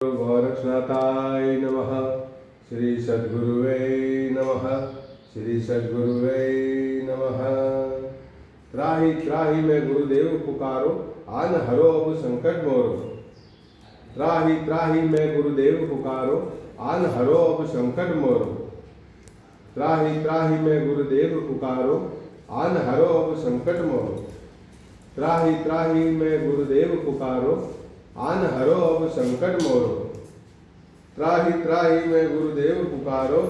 गोरक्षनाथाय नमः। श्री सद्गुरुवे नमः। श्री सद्गुरुवे नमः। त्राहि त्राहि मैं गुरुदेव पुकारो, आन हरो अब संकट मोरो। त्राहि त्राहि मैं गुरुदेव पुकारो, आन हरो अब संकट मोरो। त्राहि त्राहि मैं गुरुदेव पुकारो, आन हरो अब संकट मोरो। त्राहि त्राहि मैं गुरुदेव पुकारो, आन हरो अब संकट मोरो। त्राहि त्राहि मैं गुरुदेव पुकारो,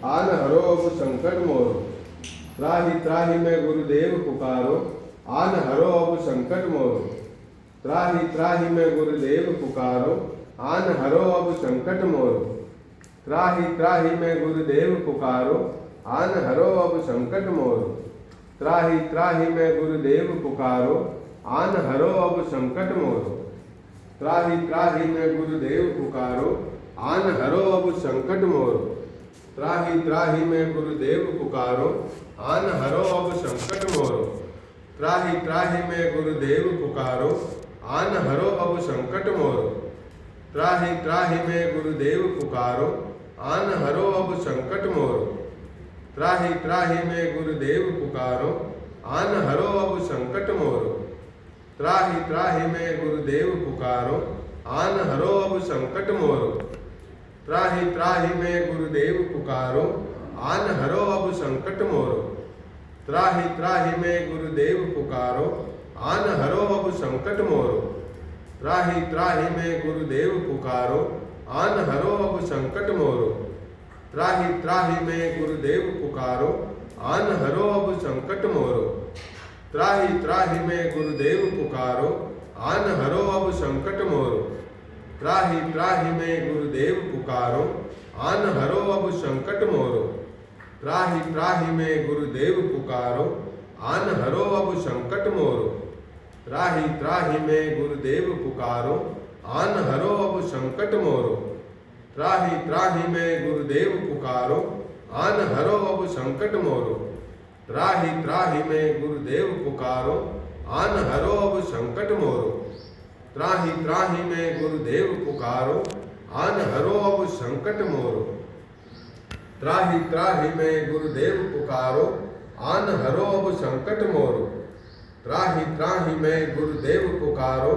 आन हरो अब संकट मोरो। त्राहि त्राहि मैं गुरुदेव पुकारो, आन हरो अब संकट मोरो। त्राहि त्राहि मैं गुरुदेव पुकारो, आन हरो अब संकट मोरो। त्राहि त्राहि मैं गुरुदेव पुकारो, आन हरो अब संकट मोरो। त्राहि त्राहि मैं गुरुदेव पुकारो, आन हरो अब संकट मोरो। त्राहि त्राहि मैं गुरुदेव पुकारो, आन हरो अब संकट मोरो। त्राहि त्राहि मैं गुरुदेव पुकारो, आन हरो अब संकट मोरो। त्राहि त्राहि मैं गुरुदेव पुकारो, आन हरो अब संकट मोरो। त्राहि त्राहि मैं गुरुदेव पुकारो, आन हरो अब संकट मोरो। त्राहि त्राहि मैं गुरुदेव पुकारो, आन हरो अब संकट मोरो। त्राहि त्राहि मैं गुरुदेव पुकारो, आन हरो अब संकट मोरो। त्राहि त्राहि मैं गुरुदेव पुकारो, आन हरो अब संकट मोरो। त्राहि त्राहि मैं गुरुदेव पुकारो, आन हरो अब संकट मोरो। त्राहि त्राहि मैं गुरुदेव पुकारो, आन हरो अब संकट मोरो। त्राहि त्राहि मैं गुरुदेव पुकारो, आन हरो अब संकट मोरो। त्राहि त्राहि मैं गुरुदेव पुकारो, आन हरो अब संकट मोरो। त्राहि त्राहि मैं गुरुदेव पुकारो, आन हरो अब संकट मोरो। त्राहि त्राहि मैं गुरुदेव पुकारो, आन हरो अब संकट मोरो। त्राहि त्राहि मैं गुरुदेव पुकारो, आन हरो अब संकट मोरो। त्राहि त्राहि मैं गुरुदेव पुकारो, आन हरो अब संकट मोरो। त्राहि त्राहि मैं गुरुदेव पुकारो, आन हरो अब संकट मोरो। त्राहि त्राहि मैं गुरुदेव पुकारो, आन हरो अब संकट मोरो। त्राहि त्राहि मैं गुरुदेव पुकारो, आन हरो अब संकट मोरो। त्राहि त्राहि मैं गुरुदेव पुकारो,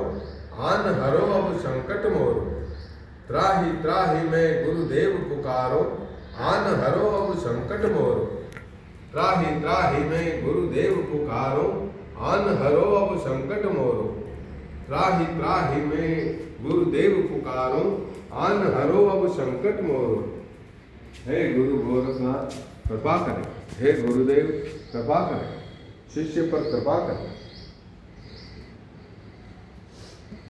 आन हरो अब संकट मोरो। त्राहि त्राहि मैं गुरुदेव पुकारो, आन हरो अब संकट मोरो। त्राहि त्राहि मैं गुरुदेव पुकारो, आन हरो अब संकट मोरो। त्राहि त्राहि मैं गुरुदेव पुकारो, आन हरो अब संकट मोरो। हे गुरु गोरखनाथ कृपा करें। हे गुरुदेव कृपा करें। शिष्य पर कृपा करें।